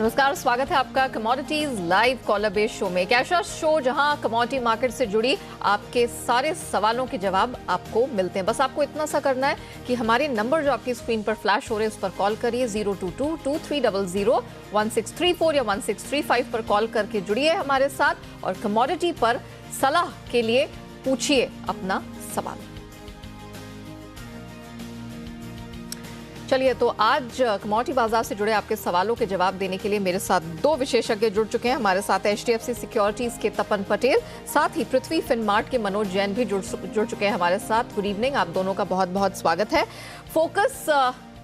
नमस्कार, स्वागत है आपका commodities live caller based show में। एक ऐसा शो जहां कमोडिटी मार्केट से जुड़ी आपके सारे सवालों के जवाब आपको मिलते हैं। बस आपको इतना सा करना है कि हमारे नंबर जो आपकी स्क्रीन पर फ्लैश हो रहे हैं उस पर कॉल करिए 022-2300-1634 या 1635 पर कॉल करके जुड़िए हमारे साथ और कमोडिटी पर सलाह के लिए पूछिए अपना सवाल। चलिए, तो आज कमोडिटी बाजार से जुड़े आपके सवालों के जवाब देने के लिए मेरे साथ दो विशेषज्ञ जुड़ चुके हैं। हमारे साथ HDFC सिक्योरिटीज के तपन पटेल, साथ ही पृथ्वी फिनमार्ट के मनोज जैन भी जुड़ चुके हैं हमारे साथ। गुड इवनिंग, आप दोनों का बहुत बहुत स्वागत है। फोकस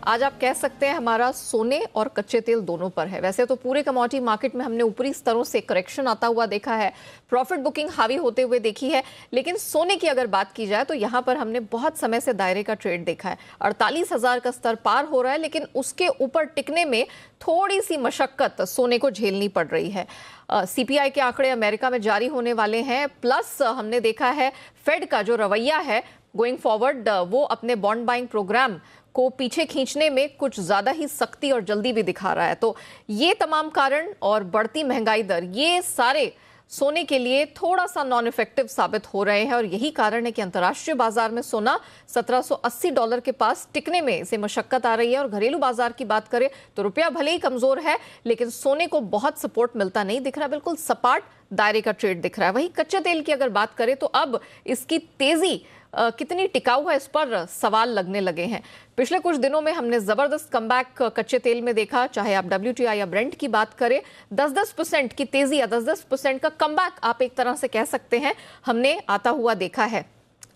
आज आप कह सकते हैं हमारा सोने और कच्चे तेल दोनों पर है। वैसे तो पूरे कमोडिटी मार्केट में हमने ऊपरी स्तरों से करेक्शन आता हुआ देखा है, प्रॉफिट बुकिंग हावी होते हुए देखी है, लेकिन सोने की अगर बात की जाए तो यहां पर हमने बहुत समय से दायरे का ट्रेड देखा है। 48,000 का स्तर पार हो रहा है, लेकिन उसके ऊपर टिकने में थोड़ी सी मशक्कत सोने को झेलनी पड़ रही है। CPI के आंकड़े अमेरिका में जारी होने वाले हैं, प्लस हमने देखा है फेड का जो रवैया है गोइंग फॉरवर्ड, वो अपने बॉन्ड बाइंग प्रोग्राम को पीछे खींचने में कुछ ज्यादा ही सख्ती और जल्दी भी दिखा रहा है। तो ये तमाम कारण और बढ़ती महंगाई दर, ये सारे सोने के लिए थोड़ा सा नॉन इफेक्टिव साबित हो रहे हैं और यही कारण है कि अंतर्राष्ट्रीय बाजार में सोना $1780 के पास टिकने में इसे मशक्कत आ रही है। और घरेलू बाजार की बात करें तो रुपया भले ही कमजोर है, लेकिन सोने को बहुत सपोर्ट मिलता नहीं दिख रहा, बिल्कुल सपाट दायरे का ट्रेड दिख रहा है। वहीं कच्चे तेल की अगर बात करें तो अब इसकी तेजी कितनी टिकाऊ है, इस पर सवाल लगने लगे हैं। पिछले कुछ दिनों में हमने जबरदस्त कमबैक कच्चे तेल में देखा, चाहे आप WTI या ब्रेंट की बात करें। 10-10% की तेजी या 10-10% का कमबैक आप एक तरह से कह सकते हैं हमने आता हुआ देखा है।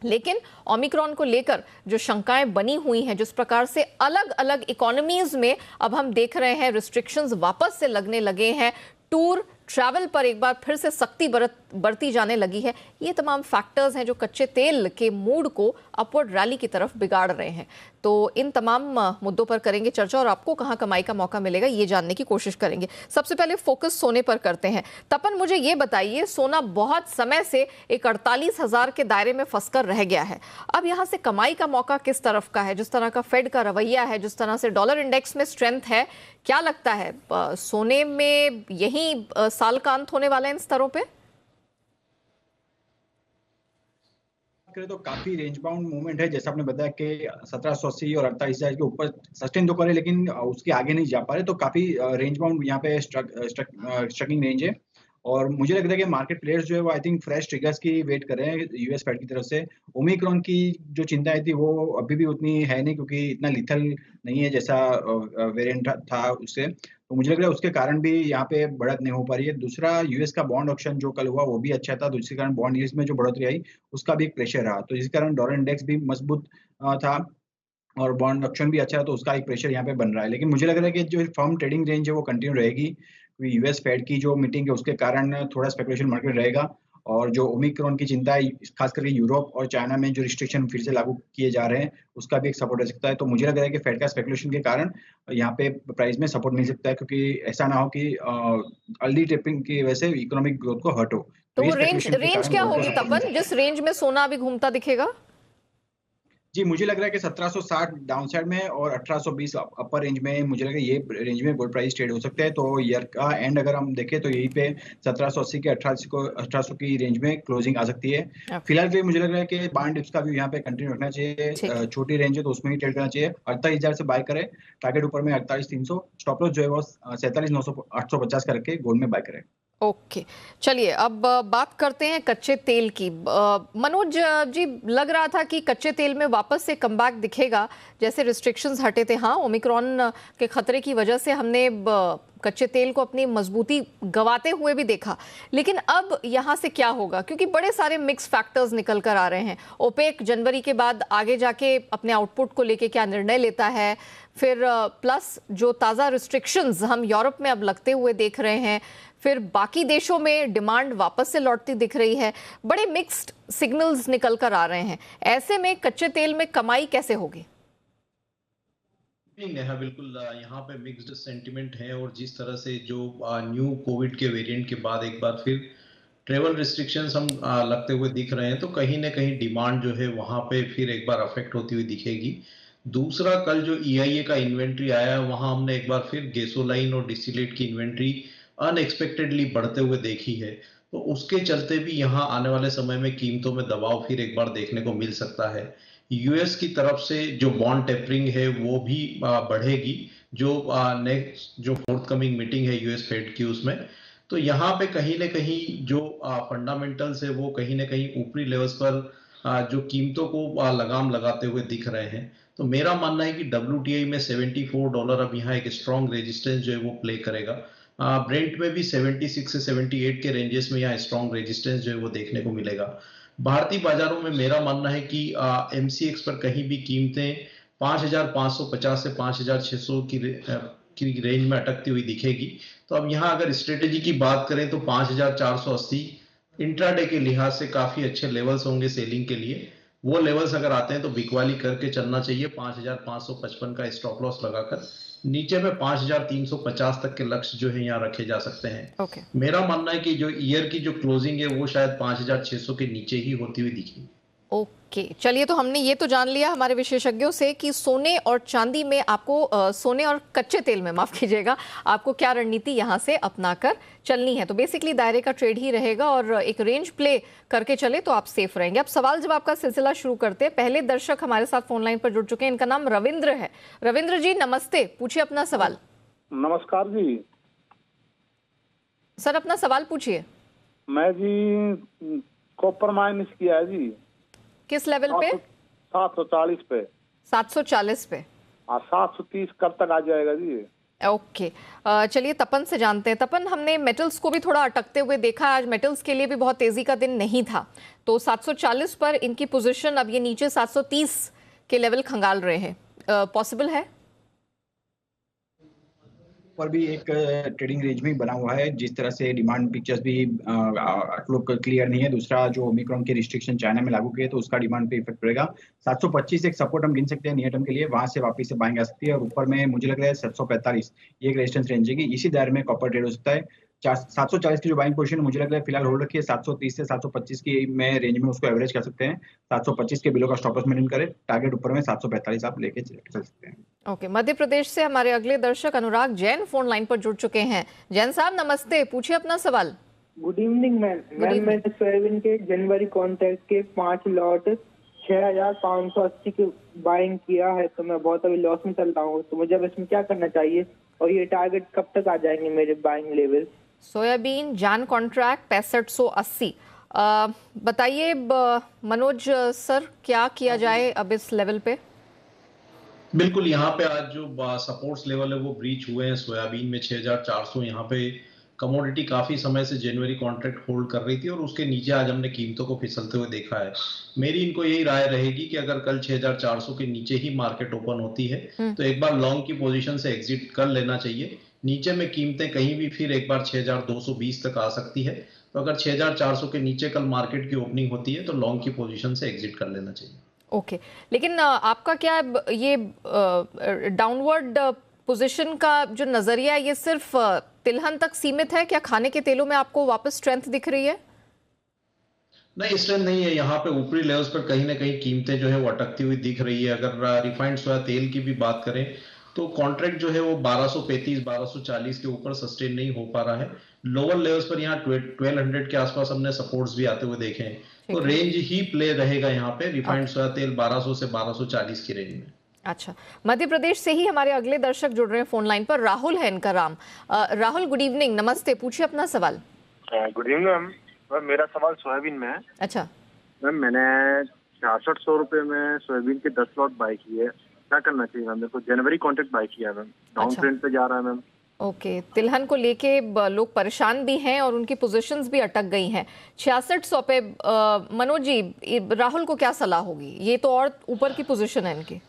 लेकिन ओमिक्रॉन को लेकर जो शंकाएं बनी हुई हैं, जिस प्रकार से अलग अलग इकोनॉमीज में अब हम देख रहे हैं रिस्ट्रिक्शंस वापस से लगने लगे हैं, टूर ट्रैवल पर एक बार फिर से सख्ती बढ़ती जाने लगी है, ये तमाम फैक्टर्स हैं जो कच्चे तेल के मूड को अपवर्ड रैली की तरफ बिगाड़ रहे हैं। तो इन तमाम मुद्दों पर करेंगे चर्चा और आपको कहां कमाई का मौका मिलेगा ये जानने की कोशिश करेंगे। सबसे पहले फोकस सोने पर करते हैं। तपन, मुझे ये बताइए, सोना बहुत समय से एक 48,000 के दायरे में फंसकर रह गया है। अब यहां से कमाई का मौका किस तरफ का है? जिस तरह का फेड का रवैया है, जिस तरह से डॉलर इंडेक्स में स्ट्रेंथ है, क्या लगता है सोने में यही साल का अंत होने वाला है इन स्तरों पे? करें तो काफी रेंज बाउंड मूवमेंट है, जैसा आपने बताया कि 1780 और 48,000 के ऊपर सस्टेन तो करे, लेकिन उसके आगे नहीं जा पा रहे। तो काफी रेंज बाउंड यहाँ पे स्ट्रकिंग रेंज है। और मुझे लगता है कि मार्केट प्लेयर्स जो है वो आई थिंक फ्रेश ट्रिगर्स की वेट कर रहे हैं यूएस फेड की तरफ से। ओमिक्रॉन की जो चिंताएं थी वो अभी भी उतनी है नहीं, क्योंकि इतना लिथल नहीं है जैसा वेरिएंट था उससे। तो मुझे लग रहा है उसके कारण भी यहाँ पे बढ़त नहीं हो पा रही है। दूसरा, यूएस का बॉन्ड ऑक्शन जो कल हुआ वो भी अच्छा था, दूसरे कारण बॉन्ड यील्ड्स में जो बढ़ोतरी आई उसका भी एक प्रेशर रहा, तो इस कारण डॉलर इंडेक्स भी मजबूत था और बॉन्ड ऑप्शन भी अच्छा है, तो उसका एक प्रेशर यहाँ पे बन रहा है। लेकिन मुझे लग रहा है कि जो फर्म ट्रेडिंग रेंज है वो कंटिन्यू रहेगी, क्योंकि यूएस फेड की जो मीटिंग है उसके कारण थोड़ा स्पेकुलेशन मार्केट रहेगा। और जो ओमिक्रॉन की चिंता है, खास करके यूरोप और चाइना में जो रिस्ट्रिक्शन फिर से लागू किए जा रहे हैं उसका भी एक सपोर्ट रह सकता है। तो मुझे लग रहा है कि फेड का स्पेकुलेशन के कारण यहाँ पे प्राइस में सपोर्ट मिल सकता है, क्योंकि ऐसा ना हो कि अर्ली टेपिंग की वजह से इकोनॉमिक ग्रोथ को हर्ट हो। तो ये वो रेंज क्या होगी तपन, जिस रेंज में सोना अभी घूमता दिखेगा? जी, मुझे लग रहा है कि 1760 डाउन साइड में और 1820 अपर रेंज में, मुझे लग रहा है ये रेंज में गोल्ड प्राइस ट्रेड हो सकते हैं। तो ईयर का एंड अगर हम देखें तो यहीं पे 1780 के 1800 की रेंज में क्लोजिंग आ सकती है। फिलहाल के मुझे लग रहा है कि बांड डिप्स का भी यहाँ पे कंटिन्यू रखना चाहिए। छोटी रेंज है तो उसमें ही ट्रेड करना चाहिए। 48,000 से बाय करें, टारगेट ऊपर में 48,300, स्टॉप लॉस जो है वो 47,850 करके गोल्ड में बाय करें। ओके, चलिए अब बात करते हैं कच्चे तेल की। मनोज जी, लग रहा था कि कच्चे तेल में वापस से कमबैक दिखेगा जैसे रिस्ट्रिक्शंस हटे थे। हाँ, ओमिक्रॉन के खतरे की वजह से हमने कच्चे तेल को अपनी मजबूती गवाते हुए भी देखा, लेकिन अब यहाँ से क्या होगा? क्योंकि बड़े सारे मिक्स फैक्टर्स निकल कर आ रहे हैं। ओपेक जनवरी के बाद आगे जाके अपने आउटपुट को लेके क्या निर्णय लेता है, फिर प्लस जो ताज़ा रिस्ट्रिक्शंस हम यूरोप में अब लगते हुए देख रहे हैं, फिर बाकी देशों में डिमांड वापस से लौटती दिख रही है। बड़े मिक्स्ड सिग्नल्स निकल कर आ रहे हैं। ऐसे में कच्चे तेल में कमाई कैसे होगी? नहीं है, बिल्कुल यहाँ पे मिक्स्ड सेंटिमेंट है। और जिस तरह से जो न्यू कोविड के वेरिएंट के बाद एक बार फिर ट्रेवल रिस्ट्रिक्शंस हम लगते हुए दिख रहे हैं, तो कहीं ना कहीं डिमांड जो है वहाँ पे फिर एक बार अफेक्ट होती हुई दिखेगी। दूसरा, कल जो EIA का इन्वेंट्री आया, वहां हमने एक बार फिर गैसोलाइन और डिस्टिलेट की इन्वेंट्री अनएक्सपेक्टेडली बढ़ते हुए देखी है। तो उसके चलते भी यहाँ आने वाले समय में कीमतों में दबाव फिर एक बार देखने को मिल सकता है। यूएस की तरफ से जो बॉन्ड टेपरिंग है वो भी बढ़ेगी, जो नेक्स्ट जो फोर्थकमिंग मीटिंग है यूएस फेड की, उसमें तो यहाँ पे कहीं ना कहीं जो फंडामेंटल्स है वो कहीं ना कहीं ऊपरी लेवल्स पर जो कीमतों को लगाम लगाते हुए दिख रहे हैं। तो मेरा मानना है कि WTI में $74 अब यहाँ एक स्ट्रॉन्ग रेजिस्टेंस जो है वो प्ले करेगा। ब्रेंट में भी 76 से 78 के रेंजेस में यहाँ स्ट्रॉन्ग रेजिस्टेंस जो है वो देखने को मिलेगा। भारतीय बाजारों में मेरा मानना है कि MCX पर कहीं भी कीमतें 5,550 से 5,600 की रेंज में अटकती हुई दिखेगी। तो अब यहाँ अगर स्ट्रेटेजी की बात करें तो 5,480 इंट्राडे के लिहाज से काफी अच्छे लेवल्स होंगे सेलिंग के लिए। वो लेवल्स अगर आते हैं तो बिकवाली करके चलना चाहिए। 5,555 का स्टॉप लॉस लगाकर नीचे में 5,350 तक के लक्ष्य जो है यहाँ रखे जा सकते हैं। मेरा मानना है कि जो ईयर की जो क्लोजिंग है वो शायद 5,600 के नीचे ही होती हुई दिखेगी। ओके, चलिए, तो हमने ये तो जान लिया हमारे विशेषज्ञों से कि सोने और चांदी में आपको सोने और कच्चे तेल में, माफ कीजिएगा, आपको क्या रणनीति यहाँ से अपनाकर चलनी है। तो बेसिकली दायरे का ट्रेड ही रहेगा और एक रेंज प्ले करके चले तो आप सेफ रहेंगे। अब सवाल जवाब का सिलसिला शुरू करते हैं। पहले दर्शक हमारे साथ फोन लाइन पर जुड़ चुके हैं, इनका नाम रविंद्र है। रविंद्र जी नमस्ते, पूछिए अपना सवाल। नमस्कार जी सर, अपना सवाल पूछिए। मैं जी कॉपर माइनस किया है जी। किस लेवल पे? 740 पे। 740 पे। 730 कब तक आ जाएगा जी? ओके, चलिए तपन से जानते हैं। तपन, हमने मेटल्स को भी थोड़ा अटकते हुए देखा। आज मेटल्स के लिए भी बहुत तेजी का दिन नहीं था, तो 740 पर इनकी पोजीशन अब ये नीचे 730 के लेवल खंगाल रहे हैं। पॉसिबल है? पर भी एक ट्रेडिंग रेंज में बना हुआ है। जिस तरह से डिमांड पिक्चर्स भी आउटलुक क्लियर नहीं है। दूसरा, जो ओमिक्रॉन के रिस्ट्रिक्शन चाइना में लागू किए तो उसका डिमांड पे इफेक्ट पड़ेगा। 725 एक सपोर्ट हम गिन सकते हैं नियर टर्म के लिए, वहां से वापस से बाइंग आ सकती है। और ऊपर में मुझे लग रहा है 745 ये एक रेजिस्टेंस रेंज है। इसी दायरे में कॉपर ट्रेड हो सकता है। 740 की जो बाइंग पोजीशन मुझे लग रहा है फिलहाल होल्ड रखिए। 730 से 725 की में रेंज में उसको एवरेज कर सकते हैं। 725 के बिलो का स्टॉप लॉस मेंटेन करें। टारगेट ऊपर में 745 आप लेके चल सकते हैं। ओके, मध्य प्रदेश से हमारे अगले दर्शक अनुराग जैन फोन लाइन पर जुड़ चुके हैं। जैन साहब नमस्ते, पूछिए अपना सवाल। Good evening ma'am. मैंने सोयाबीन के जनवरी कॉन्ट्रैक्ट के 5 लॉट 6,580 की बाइंग किया है, तो मैं बहुत अभी लॉस में चल रहा हूँ, तो मुझे अब इसमें क्या करना चाहिए और ये टारगेट कब तक आ जाएंगे मेरे बाइंग लेवल? सोयाबीन जान कॉन्ट्रैक्ट 6580। बताइए मनोज सर, क्या किया जाए अब इस लेवल पे? बिल्कुल, यहाँ पे आज जो सपोर्ट्स लेवल है वो ब्रीच हुए हैं। सोयाबीन में 6,400, यहाँ पे कमोडिटी काफी समय से जनवरी कॉन्ट्रैक्ट होल्ड कर रही थी और उसके नीचे आज हमने कीमतों को फिसलते हुए देखा है। मेरी इनको यही राय रहेगी कि अगर कल 6,400 के नीचे ही मार्केट ओपन होती है तो एक बार लॉन्ग की पोजीशन से एग्जिट कर लेना चाहिए। नीचे में कीमतें कहीं भी फिर एक बार 6,220 तक आ सकती है। तो अगर 6,400 के नीचे कल मार्केट की ओपनिंग होती है तो लॉन्ग की पोजीशन से एग्जिट कर लेना चाहिए। ओके, लेकिन आपका क्या ये डाउनवर्ड पोजीशन का जो नजरिया है ये सिर्फ तिलहन तक सीमित है? क्या खाने के तेलों में आपको वापस स्ट्रेंथ दिख रही है? नहीं, स्ट्रेंथ नहीं है। यहाँ पे ऊपरी लेवल्स पर कहीं ना कहीं कीमतें जो है वो अटकती हुई दिख रही है। अगर रिफाइंड सोया तेल की भी बात करें तो कॉन्ट्रैक्ट जो है वो 1235 1240 के ऊपर सस्टेन नहीं हो पा रहा है। लोअर लेवल्स पर यहाँ 1200 के आसपास हमने सपोर्ट्स भी आते हुए देखे हैं। तो रेंज ही प्ले रहेगा यहाँ पे रिफाइंड सोया तेल 1200 से 1240 की रेंज में। अच्छा, मध्य प्रदेश से ही हमारे अगले दर्शक जुड़ रहे हैं फोन लाइन पर। राहुल है इनका नाम। राहुल गुड इवनिंग, नमस्ते, पूछिए अपना सवाल। गुड इवनिंग मैम, मेरा सवाल सोयाबीन में है। अच्छा मैम, मैंने 6600 रुपए में सोयाबीन के 10 लॉट बाई किए, क्या करना चाहिए मैम? मेरे को जनवरी कॉन्ट्रैक्ट बाई किया मैम, डाउन ट्रेंड पे जा रहा है मैम। ओके, तिलहन को लेके लोग परेशान भी हैं और उनकी पोजीशंस भी अटक गई हैं 6600 पे। मनोज जी, राहुल को क्या सलाह होगी? ये तो और ऊपर की पोजीशन है इनकी।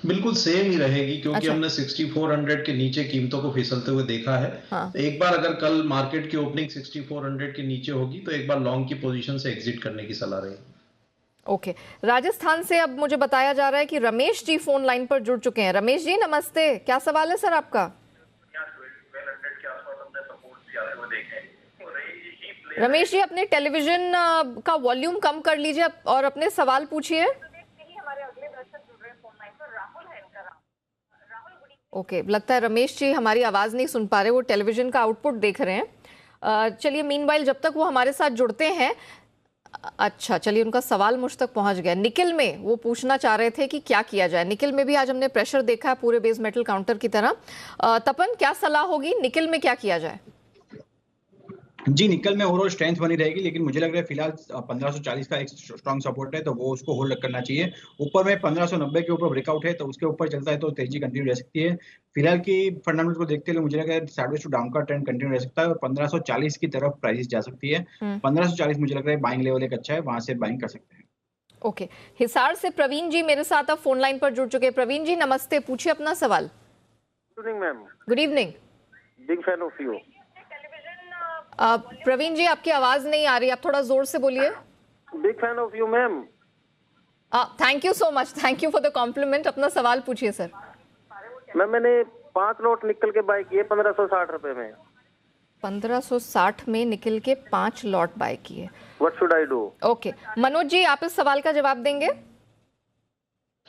बिल्कुल सेम ही रहेगी क्योंकि हमने 6400 के नीचे कीमतों को फिसलते हुए देखा है। तो एक बार अगर कल मार्केट की ओपनिंग 6400 के नीचे होगी तो एक बार लॉन्ग की पोजीशन से एग्जिट करने की सलाह रहेगी। ओके, राजस्थान से अब मुझे बताया जा रहा है कि रमेश जी फोन लाइन पर जुड़ चुके हैं। रमेश जी नमस्ते, क्या सवाल है सर आपका? रमेश जी, अपने टेलीविजन का वॉल्यूम कम कर लीजिए और अपने सवाल पूछिए। ओके, लगता है रमेश जी हमारी आवाज नहीं सुन पा रहे, वो टेलीविजन का आउटपुट देख रहे हैं। चलिए मीनवाइल जब तक वो हमारे साथ जुड़ते हैं, अच्छा चलिए उनका सवाल मुझ तक पहुंच गया। निकिल में वो पूछना चाह रहे थे कि क्या किया जाए। निकिल में भी आज हमने प्रेशर देखा है पूरे बेस मेटल काउंटर की तरह। तपन क्या सलाह होगी, निकिल में क्या किया जाए? जी, निकल में ओवरऑल स्ट्रेंथ बनी रहेगी, लेकिन मुझे लग रहा है फिलहाल 1540 का एक स्ट्रॉन्ग सपोर्ट है, तो वो उसको होल्ड करना चाहिए। ऊपर में 1590 के ऊपर ब्रेकआउट है, तो उसके ऊपर चलता है तो तेजी कंटिन्यू रह सकती है। फिलहाल की फंडामेंटल्स को देखते हुए मुझे लग रहा है साइडवेज टू डाउन का ट्रेंड कंटिन्यू रह सकता है और 1540 की तरफ प्राइस जा सकती है। 1540 मुझे लग रहा है बाइंग लेवल एक अच्छा है, वहां से बाइंग कर सकते हैं। ओके, हिसार से प्रवीण जी मेरे साथ अब फोन लाइन पर जुड़ चुके हैं। प्रवीण जी नमस्ते, पूछिए अपना सवाल। Good evening ma'am. Good evening. Big fan of you. Praveen ji आपकी आवाज नहीं आ रही, आप थोड़ा जोर से बोलिए। Big fan of you ma'am. Thank you so much, thank you for the compliment. अपना सवाल पूछिए सर। मैम मैंने 5 लॉट निकल के बाय किए 1560 रुपए में। 1560 में निकल के 5 लॉट बाय किए। What should I do? Okay, Manoj ji आप इस सवाल का जवाब देंगे?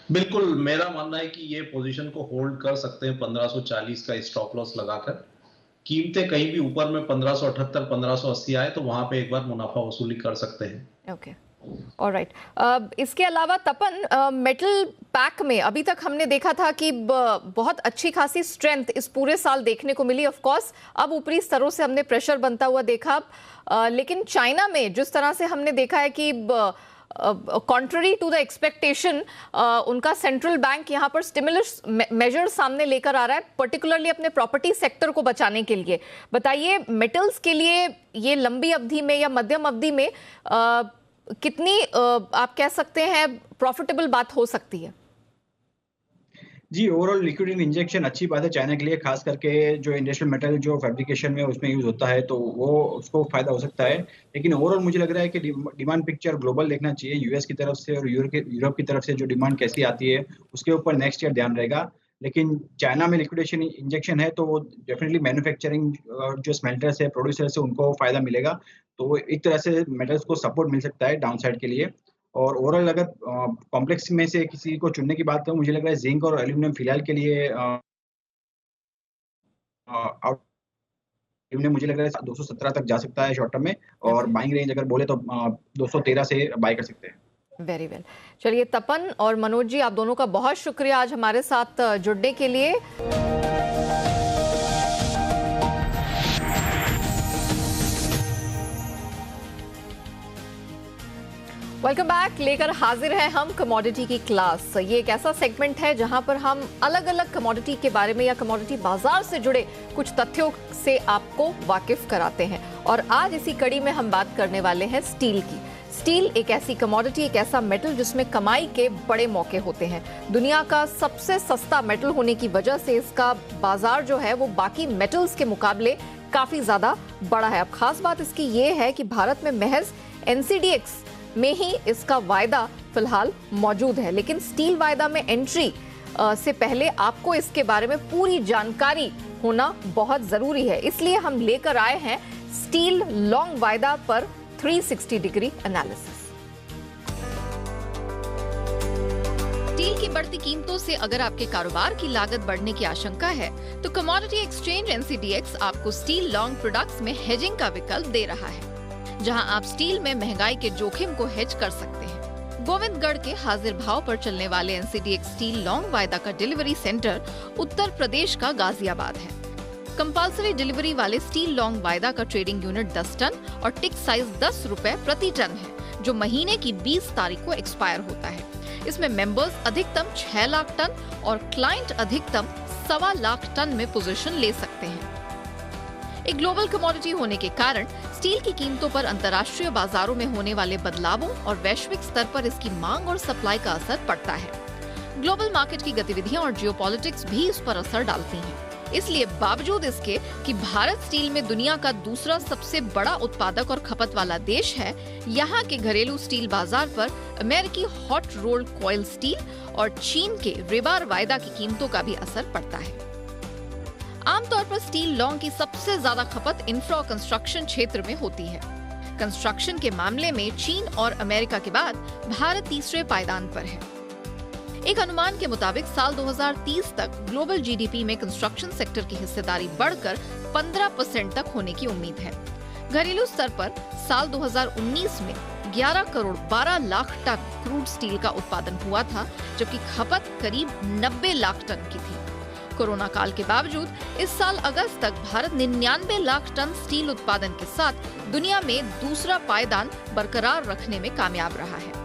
बिल्कुल, मेरा मानना है कि ये पोजीशन को होल्ड कर सकते हैं 1540 का स्टॉप लॉस लगाकर। कीमतें कहीं भी ऊपर में 1578 1580 आए तो वहां पे एक बार मुनाफा वसूली कर सकते हैं। Okay, alright. इसके अलावा तपन, मेटल पैक में अभी तक हमने देखा था कि बहुत अच्छी खासी स्ट्रेंथ इस पूरे साल देखने को मिली। ऑफ कोर्स अब ऊपरी स्तरों से हमने प्रेशर बनता हुआ देखा, लेकिन चाइना में जिस तरह से हमने देखा है कि कॉन्ट्ररी टू द एक्सपेक्टेशन उनका सेंट्रल बैंक यहाँ पर स्टिमुलस मेजर्स सामने लेकर आ रहा है, पर्टिकुलरली अपने प्रॉपर्टी सेक्टर को बचाने के लिए। बताइए मेटल्स के लिए ये लंबी अवधि में या मध्यम अवधि में कितनी आप कह सकते हैं प्रॉफिटेबल बात हो सकती है? जी, ओवरऑल लिक्विडिटी इंजेक्शन अच्छी बात है चाइना के लिए, खास करके जो इंडस्ट्रियल मेटल जो फैब्रिकेशन में उसमें यूज होता है, तो वो उसको फायदा हो सकता है। लेकिन ओवरऑल मुझे लग रहा है कि डिमांड पिक्चर ग्लोबल देखना चाहिए, यूएस की तरफ से और यूरोप की तरफ से जो डिमांड कैसी आती है उसके ऊपर नेक्स्ट ईयर ध्यान रहेगा। लेकिन चाइना में लिक्विडेशन इंजेक्शन है, तो वो डेफिनेटली मैन्युफैक्चरिंग जो स्मेल्टर्स है, प्रोड्यूसर्स है, उनको फायदा मिलेगा। तो एक तरह से मेटल्स को सपोर्ट मिल सकता है डाउन साइड के लिए। और ओवरऑल अगर कॉम्प्लेक्स में से किसी को चुनने की बात करूं, मुझे लग रहा है जिंक और एल्यूमिनियम फिलहाल के लिए एल्यूमिनियम मुझे लग रहा है 217 तक जा सकता है शॉर्ट टर्म में, और बाइंग रेंज अगर बोले तो 213 से बाय कर सकते हैं। Very well. चलिए तपन और मनोज जी आप दोनों का बहुत शुक्रिया आज हमारे साथ जुड़ने के लिए। Welcome back. लेकर हाजिर हैं हम कमोडिटी की क्लास। ये एक ऐसा सेगमेंट है जहां पर हम अलग अलग कमोडिटी के बारे में या कमोडिटी बाजार से जुड़े कुछ तथ्यों से आपको वाकिफ कराते हैं। और आज इसी कड़ी में हम बात करने वाले हैं स्टील की। स्टील एक ऐसी कमोडिटी, एक ऐसा मेटल जिसमें कमाई के बड़े मौके होते हैं। दुनिया का सबसे सस्ता मेटल होने की वजह से इसका बाजार जो है वो बाकी मेटल्स के मुकाबले काफी ज्यादा बड़ा है। अब खास बात इसकी ये है कि भारत में महज NCDX में ही इसका वायदा फिलहाल मौजूद है, लेकिन स्टील वायदा में एंट्री से पहले आपको इसके बारे में पूरी जानकारी होना बहुत जरूरी है। इसलिए हम लेकर आए हैं स्टील लॉन्ग वायदा पर 360 डिग्री एनालिसिस। स्टील की बढ़ती कीमतों से अगर आपके कारोबार की लागत बढ़ने की आशंका है, तो कमोडिटी एक्सचेंज NCDX आपको स्टील लॉन्ग प्रोडक्ट्स में हेजिंग का विकल्प दे रहा है, जहां आप स्टील में महंगाई के जोखिम को हेज कर सकते हैं। गोविंदगढ़ के हाजिर भाव पर चलने वाले NCDX स्टील लॉन्ग वायदा का डिलीवरी सेंटर उत्तर प्रदेश का गाजियाबाद है। कंपल्सरी डिलीवरी वाले स्टील लॉन्ग वायदा का ट्रेडिंग यूनिट 10 टन और टिक साइज 10 रुपए प्रति टन है, जो महीने की 20 तारीख को एक्सपायर होता है। इसमें मेंबर्स अधिकतम 6 लाख टन और क्लाइंट अधिकतम 1.25 लाख टन में पोजीशन ले सकते हैं। एक ग्लोबल कमोडिटी होने के कारण स्टील की कीमतों पर अंतर्राष्ट्रीय बाजारों में होने वाले बदलावों और वैश्विक स्तर पर इसकी मांग और सप्लाई का असर पड़ता है। ग्लोबल मार्केट की गतिविधियां और जियोपॉलिटिक्स भी इस पर असर डालती हैं। इसलिए बावजूद इसके कि भारत स्टील में दुनिया का दूसरा सबसे बड़ा उत्पादक और खपत वाला देश है, यहाँ के घरेलू स्टील बाजार पर अमेरिकी हॉट रोल्ड कॉइल स्टील और चीन के रिबार वायदा की कीमतों का भी असर पड़ता है। आमतौर पर स्टील लॉन्ग की सबसे ज्यादा खपत इंफ्रा कंस्ट्रक्शन क्षेत्र में होती है। कंस्ट्रक्शन के मामले में चीन और अमेरिका के बाद भारत तीसरे पायदान पर है। एक अनुमान के मुताबिक साल 2030 तक ग्लोबल जीडीपी में कंस्ट्रक्शन सेक्टर की हिस्सेदारी बढ़कर 15% तक होने की उम्मीद है। घरेलू स्तर पर साल 2019 में 11 crore 12 lakh ton crude steel का उत्पादन हुआ था, जबकि खपत करीब 90 लाख टन की थी। कोरोना काल के बावजूद इस साल अगस्त तक भारत 99 लाख टन स्टील उत्पादन के साथ दुनिया में दूसरा पायदान बरकरार रखने में कामयाब रहा है।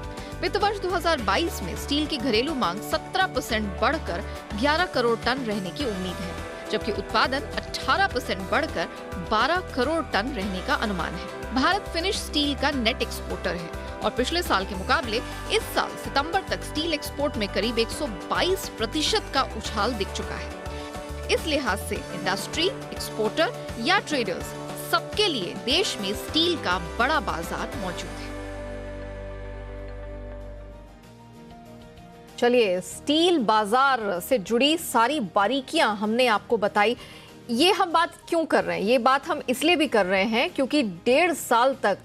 वित्त वर्ष 2022 में स्टील की घरेलू मांग 17% बढ़कर 11 करोड़ टन रहने की उम्मीद है, जबकि उत्पादन 18% बढ़कर 12 करोड़ टन रहने का अनुमान है। भारत फिनिश स्टील का नेट एक्सपोर्टर है और पिछले साल के मुकाबले इस साल सितंबर तक स्टील एक्सपोर्ट में करीब 122% का उछाल दिख चुका है। इस लिहाज से इंडस्ट्री, एक्सपोर्टर या ट्रेडर्स सबके लिए देश में स्टील का बड़ा बाजार मौजूद है। चलिए, स्टील बाजार से जुड़ी सारी बारीकियां हमने आपको बताई। ये हम बात क्यों कर रहे हैं? ये बात हम इसलिए भी कर रहे हैं क्योंकि 1.5 साल तक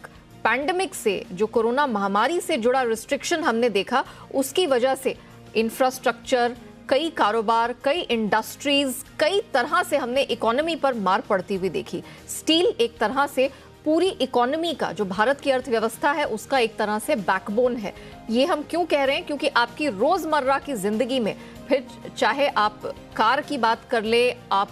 पैंडेमिक से, जो कोरोना महामारी से जुड़ा रिस्ट्रिक्शन हमने देखा, उसकी वजह से इंफ्रास्ट्रक्चर, कई कारोबार, कई इंडस्ट्रीज, कई तरह से हमने इकोनॉमी पर मार पड़ती हुई देखी। स्टील एक तरह से पूरी इकोनॉमी का, जो भारत की अर्थव्यवस्था है, उसका एक तरह से बैकबोन है। ये हम क्यों कह रहे हैं? क्योंकि आपकी रोजमर्रा की जिंदगी में, फिर चाहे आप कार की बात कर ले, आप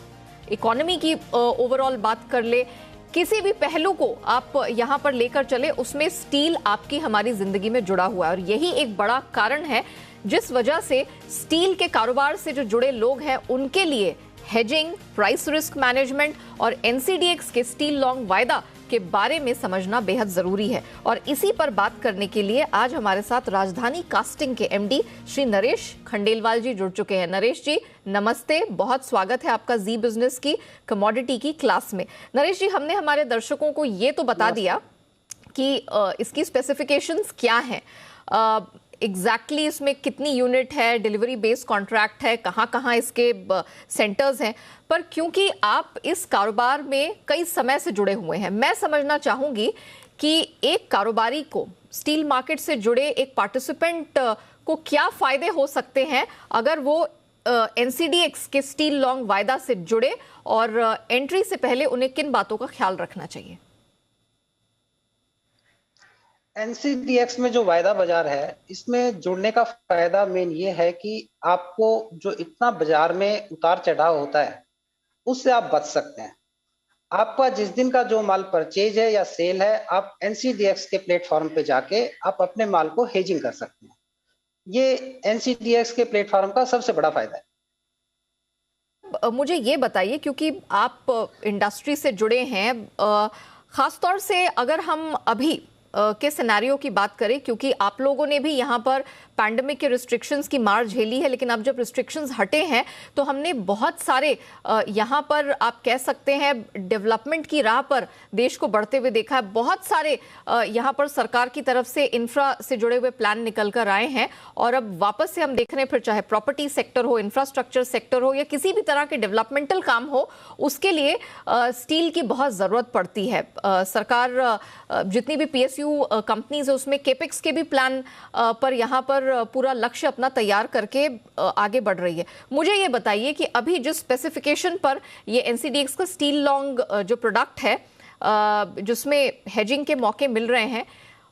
इकोनॉमी की ओवरऑल बात कर ले, किसी भी पहलू को आप यहाँ पर लेकर चले, उसमें स्टील आपकी हमारी जिंदगी में जुड़ा हुआ है। और यही एक बड़ा कारण है जिस वजह से स्टील के कारोबार से जो जुड़े लोग हैं, उनके लिए हेजिंग, प्राइस रिस्क मैनेजमेंट और एनसीडीएक्स के स्टील लॉन्ग वायदा के बारे में समझना बेहद जरूरी है। और इसी पर बात करने के लिए आज हमारे साथ राजधानी कास्टिंग के एमडी श्री नरेश खंडेलवाल जी जुड़ चुके हैं। नरेश जी नमस्ते, बहुत स्वागत है आपका जी बिजनेस की कमोडिटी की क्लास में। नरेश जी, हमने हमारे दर्शकों को ये तो बता दिया कि इसकी स्पेसिफिकेशंस क्या हैं, एग्जैक्टली इसमें कितनी यूनिट है, डिलीवरी बेस्ड कॉन्ट्रैक्ट है, कहाँ कहाँ इसके सेंटर्स हैं, पर क्योंकि आप इस कारोबार में कई समय से जुड़े हुए हैं, मैं समझना चाहूंगी कि एक कारोबारी को, स्टील मार्केट से जुड़े एक पार्टिसिपेंट को क्या फायदे हो सकते हैं अगर वो एनसीडीएक्स के स्टील लॉन्ग वायदा से जुड़े, और एंट्री से पहले उन्हें किन बातों का ख्याल रखना चाहिए? एनसीडीएक्स में जो वायदा बाजार है, इसमें जुड़ने का फायदा मेन ये है कि आपको जो इतना बाजार में उतार चढ़ाव होता है, उससे आप बच सकते हैं। आपका जिस दिन का जो माल परचेज है या सेल है, आप एनसीडीएक्स के प्लेटफॉर्म पे जाके आप अपने माल को हेजिंग कर सकते हैं। ये एनसीडीएक्स के प्लेटफॉर्म का सबसे बड़ा फायदा है। मुझे ये बताइए, क्योंकि आप इंडस्ट्री से जुड़े हैं, खासतौर से अगर हम अभी के सिनेरियो की बात करें, क्योंकि आप लोगों ने भी यहाँ पर पैंडेमिक के रिस्ट्रिक्शंस की मार झेली है, लेकिन अब जब रिस्ट्रिक्शंस हटे हैं तो हमने बहुत सारे यहाँ पर आप कह सकते हैं डेवलपमेंट की राह पर देश को बढ़ते हुए देखा है। बहुत सारे यहाँ पर सरकार की तरफ से इंफ्रा से जुड़े हुए प्लान निकल कर आए हैं, और अब वापस से हम देख रहे हैं, फिर चाहे प्रॉपर्टी सेक्टर हो, इंफ्रास्ट्रक्चर सेक्टर हो, या किसी भी तरह के डेवलपमेंटल काम हो, उसके लिए स्टील की बहुत ज़रूरत पड़ती है। सरकार जितनी भी PSU कंपनीज है, उसमें केपेक्स के भी प्लान पर यहाँ पर पूरा लक्ष्य अपना तैयार करके आगे बढ़ रही है। मुझे ये बताइए कि अभी जिस स्पेसिफिकेशन पर ये एनसीडीएक्स का स्टील लॉन्ग जो प्रोडक्ट है, जिसमें हेजिंग के मौके मिल रहे हैं,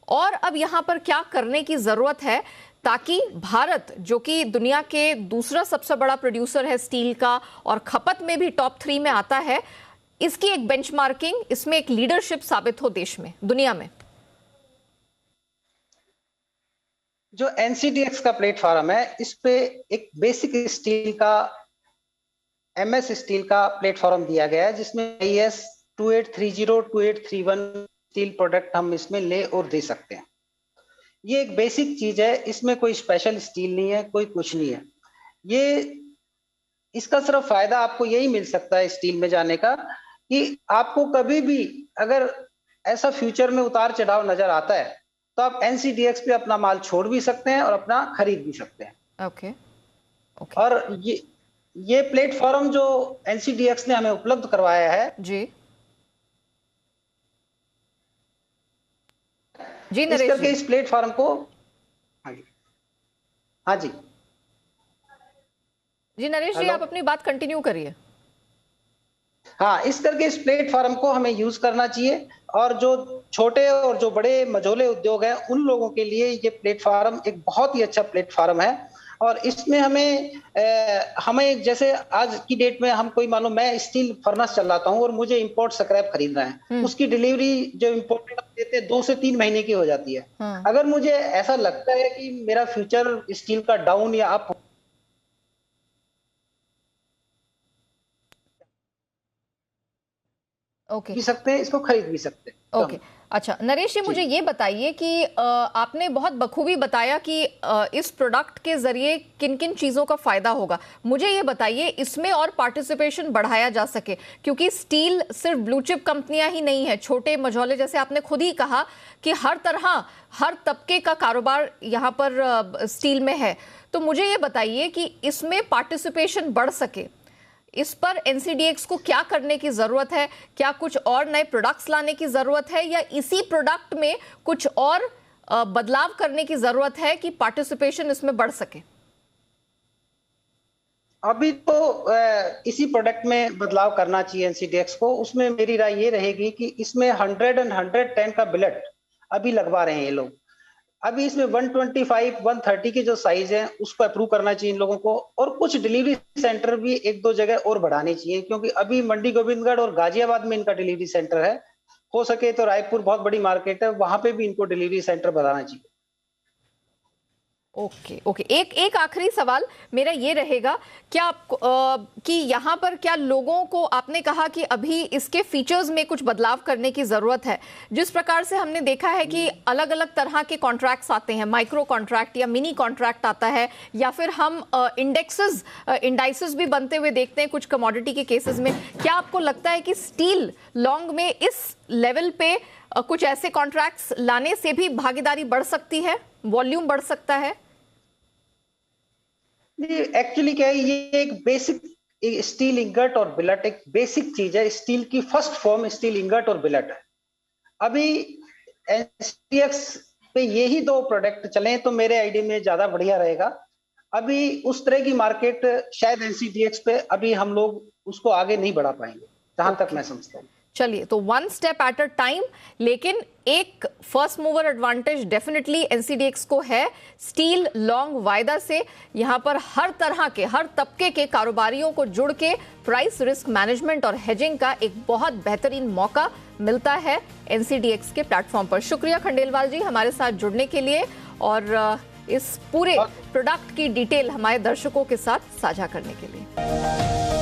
और अब यहाँ पर क्या करने की जरूरत है ताकि भारत, जो कि दुनिया के दूसरा सबसे बड़ा प्रोड्यूसर है स्टील का और खपत में भी टॉप 3 में आता है, इसकी एक बेंचमार्किंग, इसमें एक लीडरशिप साबित हो देश में, दुनिया में? जो एनसीडीएक्स का प्लेटफॉर्म है, इस पे एक बेसिक स्टील का, MS स्टील का प्लेटफॉर्म दिया गया है, जिसमें IS 2830, 2831 स्टील प्रोडक्ट हम इसमें ले और दे सकते हैं। ये एक बेसिक चीज है, इसमें कोई स्पेशल स्टील नहीं है, कोई कुछ नहीं है। ये इसका सिर्फ फायदा आपको यही मिल सकता है स्टील में जाने का, कि आपको कभी भी अगर ऐसा फ्यूचर में उतार चढ़ाव नजर आता है, तो आप एनसीडीएक्स पे अपना माल छोड़ भी सकते हैं और अपना खरीद भी सकते हैं। ओके। और ये प्लेटफॉर्म जो एनसीडीएक्स ने हमें उपलब्ध करवाया है जी नरेश, इस प्लेटफॉर्म को हाँ जी जी नरेश जी, हेलो? आप अपनी बात कंटिन्यू करिए। हाँ, इस करके इस प्लेटफॉर्म को हमें यूज करना चाहिए, और जो छोटे और जो बड़े मझोले उद्योग हैं उन लोगों के लिए ये प्लेटफॉर्म एक बहुत ही अच्छा प्लेटफॉर्म है। और इसमें हमें जैसे आज की डेट में हम कोई मान लो मैं स्टील फर्नेस चलाता हूँ और मुझे इंपोर्ट स्क्रैप खरीदना है, उसकी डिलीवरी जो इम्पोर्टेड देते हैं 2 से 3 महीने की हो जाती है। अगर मुझे ऐसा लगता है कि मेरा फ्यूचर स्टील का डाउन या अप ओके भी सकते हैं, इसको खरीद भी सकते हैं। ओके अच्छा नरेश जी, मुझे ये बताइए कि आपने बहुत बखूबी बताया कि इस प्रोडक्ट के जरिए किन किन चीज़ों का फायदा होगा। मुझे ये बताइए इसमें और पार्टिसिपेशन बढ़ाया जा सके, क्योंकि स्टील सिर्फ ब्लू चिप कंपनियां ही नहीं है, छोटे मझौले, जैसे आपने खुद ही कहा कि हर तरह हर तबके का कारोबार यहाँ पर स्टील में है। तो मुझे ये बताइए कि इसमें पार्टिसिपेशन बढ़ सके, इस पर एनसीडीएक्स को क्या करने की जरूरत है? क्या कुछ और नए प्रोडक्ट्स लाने की जरूरत है, या इसी प्रोडक्ट में कुछ और बदलाव करने की जरूरत है कि पार्टिसिपेशन इसमें बढ़ सके? अभी तो इसी प्रोडक्ट में बदलाव करना चाहिए एनसीडीएक्स को। उसमें मेरी राय ये रहेगी कि इसमें 100 और 110 का बिलेट अभी लगवा रहे हैं ये लोग। अभी इसमें 125, 130 के जो साइज है उसको अप्रूव करना चाहिए इन लोगों को, और कुछ डिलीवरी सेंटर भी 1-2 जगह और बढ़ाने चाहिए, क्योंकि अभी मंडी गोविंदगढ़ और गाजियाबाद में इनका डिलीवरी सेंटर है। हो सके तो रायपुर बहुत बड़ी मार्केट है, वहां पे भी इनको डिलीवरी सेंटर बढ़ाना चाहिए। ओके एक आखिरी सवाल मेरा ये रहेगा, क्या कि यहाँ पर क्या लोगों को, आपने कहा कि अभी इसके फीचर्स में कुछ बदलाव करने की जरूरत है। जिस प्रकार से हमने देखा है कि अलग अलग तरह के कॉन्ट्रैक्ट्स आते हैं, माइक्रो कॉन्ट्रैक्ट या मिनी कॉन्ट्रैक्ट आता है, या फिर हम इंडाइसेस भी बनते हुए देखते हैं कुछ कमोडिटी के केसेस में। क्या आपको लगता है कि स्टील लॉन्ग में इस लेवल पे कुछ ऐसे कॉन्ट्रैक्ट्स लाने से भी भागीदारी बढ़ सकती है, वॉल्यूम बढ़ सकता है? एक्चुअली क्या है, ये एक बेसिक स्टील इंगट और बिलट एक बेसिक चीज है। स्टील की फर्स्ट फॉर्म स्टील इंगट और बिलट है। अभी एनसीडीएक्स पे यही 2 प्रोडक्ट चले तो मेरे आइडिया में ज्यादा बढ़िया रहेगा। अभी उस तरह की मार्केट शायद एनसीडीएक्स पे अभी हम लोग उसको आगे नहीं बढ़ा पाएंगे, जहां तक मैं समझता हूँ। चलिए, तो 1 स्टेप एट अ टाइम, लेकिन एक first mover advantage definitely NCDEX को है स्टील लॉन्ग वायदा से। यहां पर हर तरह के, हर तबके के कारोबारियों को जुड़ के प्राइस रिस्क मैनेजमेंट और हेजिंग का एक बहुत बेहतरीन मौका मिलता है एनसीडीएक्स के प्लेटफॉर्म पर। शुक्रिया खंडेलवाल जी हमारे साथ जुड़ने के लिए और इस पूरे प्रोडक्ट की डिटेल हमारे दर्शकों के साथ साझा करने के लिए।